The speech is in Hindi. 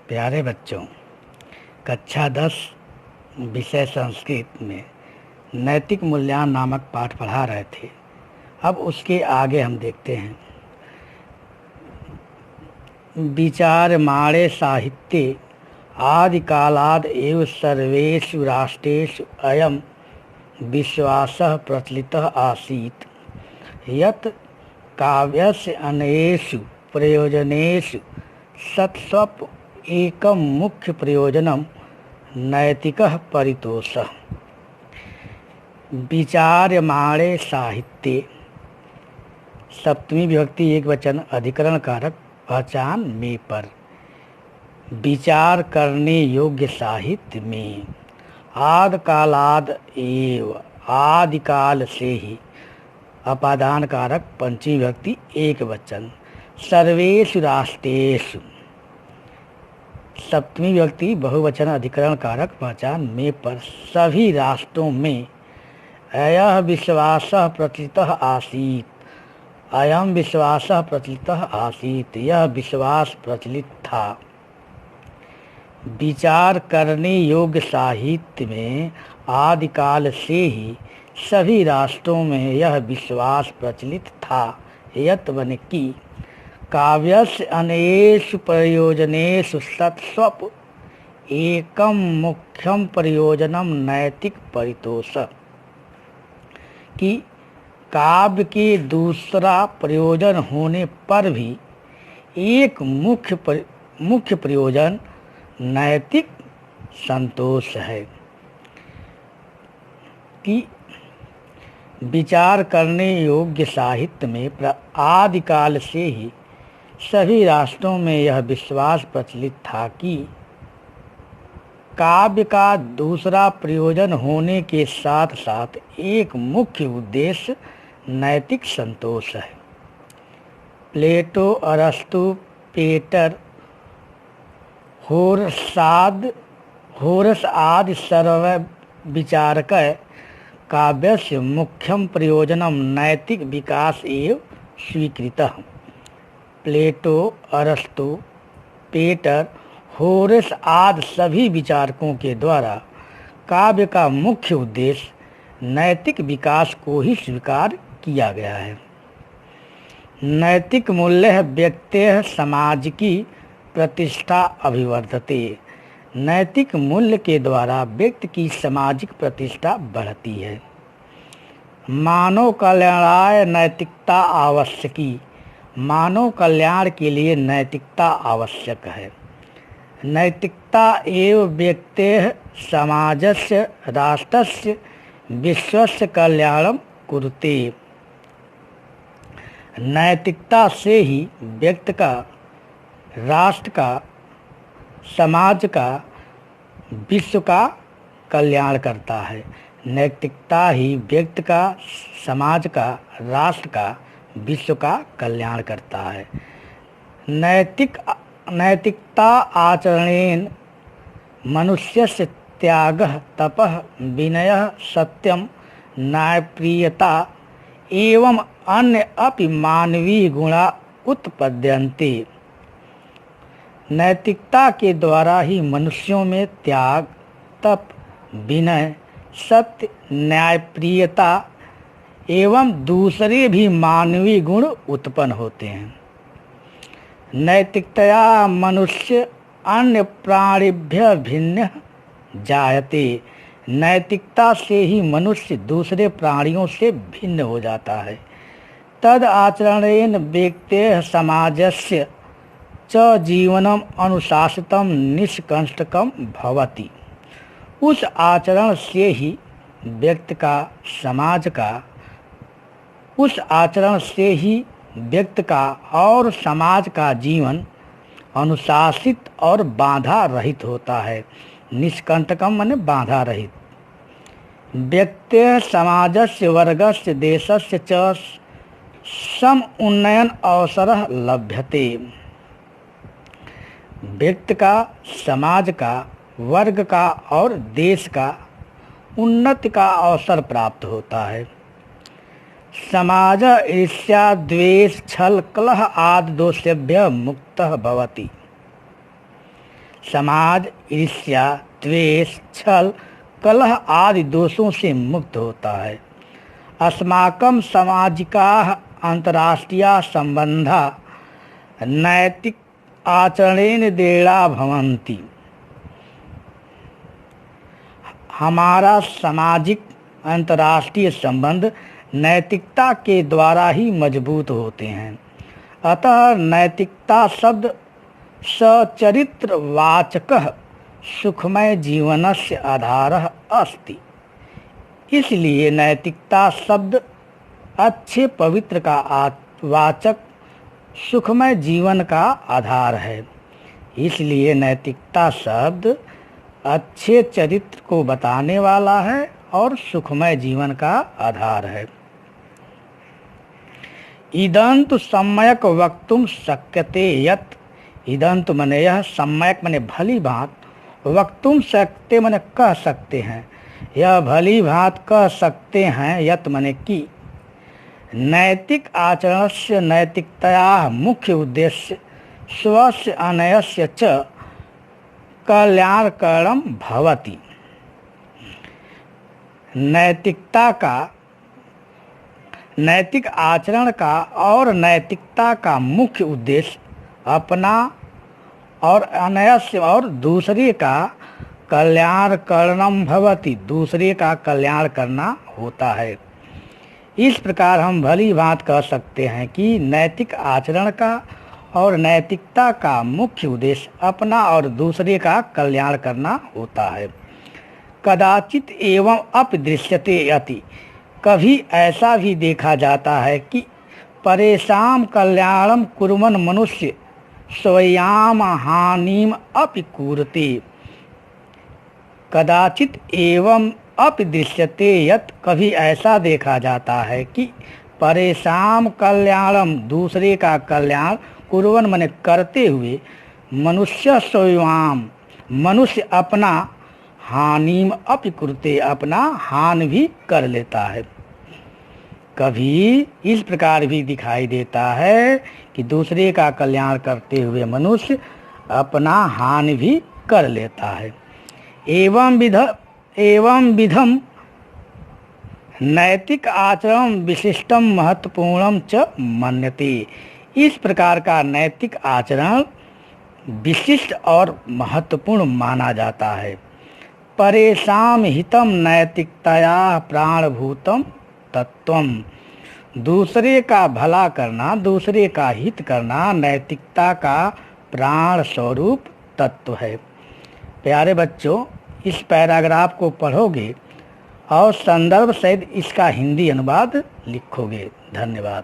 प्यारे बच्चों, कक्षा 10 विषय संस्कृत में नैतिक मूल्यांकन नामक पाठ पढ़ा रहे थे। अब उसके आगे हम देखते हैं। विचार्यमाणे साहित्ये आदिकालाद् एव सर्वेषु राष्ट्रेषु अयं विश्वासः प्रचलितः आसीत् यत् काव्यस्य अन्येषु प्रयोजनेषु सत्स्वप एकं मुख्य प्रयोजनं नैतिकः परितोषः। विचार्यमाणे साहित्ये सप्तमी विभक्ति एक वचन अधिकरण कारक पहचान में पर। विचार करने योग्य साहित्य में आदिकालाद एव आदिकाल से ही अपादान कारक पंचमी विभक्ति एक वचन सर्वेषु राष्ट्रेषु सप्तमी विभक्ति बहुवचन अधिकरण कारक पहचान में पर सभी राष्ट्रों में अयः विश्वासः प्रचलितः आसीत् अयं विश्वासः प्रचलितः आसीत् यह विश्वास प्रचलित था। विचार करने योग्य साहित्य में आदिकाल से ही सभी राष्ट्रों में यह विश्वास प्रचलित था यत् मन की काव्यस्य अन्येषु प्रयोजनेषु सत्स्वप एकं मुख्यम प्रयोजनम नैतिक परितोषः कि काव्य के दूसरा प्रयोजन होने पर भी एक मुख्य प्रयोजन नैतिक संतोष है। कि विचार करने योग्य साहित्य में आदिकाल से ही सभी राष्ट्रों में यह विश्वास प्रचलित था कि काव्य का दूसरा प्रयोजन होने के साथ साथ एक मुख्य उद्देश्य नैतिक संतोष है। प्लेटो, अरस्तु, पेटर, होरस आदि सर्व विचारकः काव्यस्य मुख्यम प्रयोजनम नैतिक विकास एव स्वीकृतः। प्लेटो, अरस्तु, पेटर, होरेस आदि सभी विचारकों के द्वारा काव्य का मुख्य उद्देश्य नैतिक विकास को ही स्वीकार किया गया है। नैतिक मूल्य व्यक्तेः समाज की प्रतिष्ठा अभिवर्धते। नैतिक मूल्य के द्वारा व्यक्ति की सामाजिक प्रतिष्ठा बढ़ती है। मानव कल्याणाय नैतिकता आवश्यकी। मानव कल्याण के लिए नैतिकता आवश्यक है। नैतिकता एव व्यक्तेः समाजस्य राष्ट्रस्य विश्वस्य कल्याणं कुरुते। नैतिकता से ही व्यक्ति का, राष्ट्र का, समाज का, विश्व का कल्याण करता है। नैतिकता ही व्यक्ति का, समाज का, राष्ट्र का, विश्व का कल्याण करता है। नैतिकता आचरणेन मनुष्यस्य त्यागः, तपः, विनयः, सत्यं, न्यायप्रियता एवं अन्य अपि मानवीय गुणा उत्पद्यन्ते। नैतिकता के द्वारा ही मनुष्यों में त्याग, तप, विनय, सत्य, न्यायप्रियता एवं दूसरे भी मानवीय गुण उत्पन्न होते हैं। नैतिकतया मनुष्य अन्य प्राणिभ्यः भिन्नः जायते। नैतिकता से ही मनुष्य दूसरे प्राणियों से भिन्न हो जाता है। तद आचरणेन व्यक्तेः समाजस्य च जीवनम अनुशासितम निष्कंटकम भवति। उस आचरण से ही व्यक्ति का, समाज का, उस आचरण से ही व्यक्ति का और समाज का जीवन अनुशासित और बाधा रहित होता है। निष्कंटकम माने बाधा रहित। व्यक्तेः समाजस्य वर्गस्य देशस्य च सम उन्नयन अवसरः लभ्यते। व्यक्ति का, समाज का, वर्ग का और देश का उन्नति का अवसर प्राप्त होता है। समाज ईर्ष्या, द्वेष, छल, कलह आदि दोषेभ्यः मुक्तः भवति। समाज ईर्ष्या, द्वेष, छल, कलह आदि दोषों से मुक्त होता है। अस्माकं सामाजिकाः अंतर्राष्ट्रीयाः संबंधाः नैतिक आचरणेन दृढ़ा भवन्ति। हमारा सामाजिक अंतर्राष्ट्रीय संबंध नैतिकता के द्वारा ही मजबूत होते हैं। अतः नैतिकता शब्द सचरित्रवाचकः सुखमय जीवनस्य आधारः अस्ति। इसलिए नैतिकता शब्द अच्छे पवित्र का वाचक सुखमय जीवन का आधार है। इसलिए नैतिकता शब्द अच्छे चरित्र को बताने वाला है और सुखमय जीवन का आधार है। इदंतु सम्यक वक्तुम शक्यते यत्, इदंतु मने यह, सम्यक मने भली भांत, वक्तुम शक्यते मने कह सकते हैं, यह भली भांत कह सकते हैं, यत् मने की। नैतिक आचरणस्य नैतिकतया मुख्य उद्देश्य स्वस्य अनयस्य च कल्याणकरणं भवति। नैतिकता का, नैतिक आचरण का और नैतिकता का मुख्य उद्देश्य अपना और अनयस्य और दूसरे का कल्याणकरणं भवति, दूसरे का कल्याण करना होता है। इस प्रकार हम भली बात कह सकते हैं कि नैतिक आचरण का और नैतिकता का मुख्य उद्देश्य अपना और दूसरे का कल्याण करना होता है। कदाचित एवं अपदृश्यते यति, कभी ऐसा भी देखा जाता है कि परेशान कल्याणम कुर्वन् मनुष्य स्वयं हानिम अपि कुरुते। कदाचित एवं अपदृश्यते यत्, कभी ऐसा देखा जाता है कि परेशान कल्याणम, दूसरे का कल्याण, कुर्वन् मने करते हुए, मनुष्य स्वयं, मनुष्य अपना, हानिम अपि कुरुते, अपना हानि भी कर लेता है। कभी इस प्रकार भी दिखाई देता है कि दूसरे का कल्याण करते हुए मनुष्य अपना हानि भी कर लेता है। एवं विधम नैतिक आचरण विशिष्टम महत्वपूर्णम च मन्यते। इस प्रकार का नैतिक आचरण विशिष्ट और महत्वपूर्ण माना जाता है। परेषां हितम नैतिकतया प्राणभूतम तत्वम, दूसरे का भला करना, दूसरे का हित करना नैतिकता का प्राण स्वरूप तत्व है। प्यारे बच्चों, इस पैराग्राफ को पढ़ोगे और संदर्भ सहित इसका हिंदी अनुवाद लिखोगे। धन्यवाद।